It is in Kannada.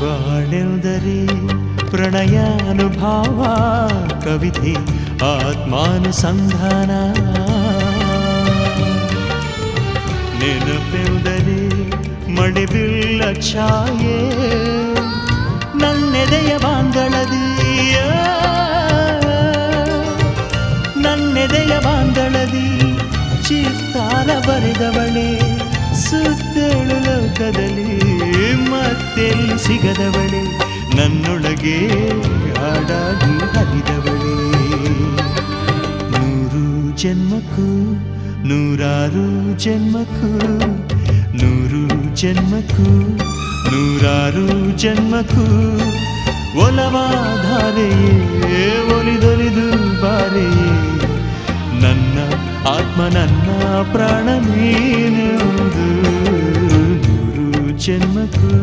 ಬಾಳೆಂದರೆ ಪ್ರಣಯಾನುಭಾವ ಕವಿತೆ ಆತ್ಮಾನುಸಂಧಾನ ನೆನಪೆಂದರೆ ಮಡಿಬಿಲ್ಲ ಛಾಯೆ ನನ್ನೆದೆಯ ಬಾಂದಳದಿಯ ನನ್ನೆದೆಯ ಬಾಂದಳದಿ ಚಿತ್ತಾರ ಬರೆದವಳೆ ಸುತ್ತೇಳು ಲೋಕದಲ್ಲಿ ಮತ್ತೆಲ್ಲಿ ಸಿಗದವಳೆ ನನ್ನೊಳಗೆ ಹಾಡಾಗಿ ಹರಿದವಳೆ ನೂರು ಜನ್ಮಕ್ಕೂ ನೂರಾರು ಜನ್ಮಕ್ಕೂ ನೂರು ಜನ್ಮಕ್ಕೂ ನೂರಾರು ಜನ್ಮಕ್ಕೂ ಒಲವಾಧಾರೆಯೇ ಒಲಿದೊಲಿದು ಬಾರೆಯೇ ನನ್ನ ಆತ್ಮ ನನ್ನ ಪ್ರಾಣ ನೀನೆಂದು ನೂರು ಜನ್ಮಕ್ಕೂ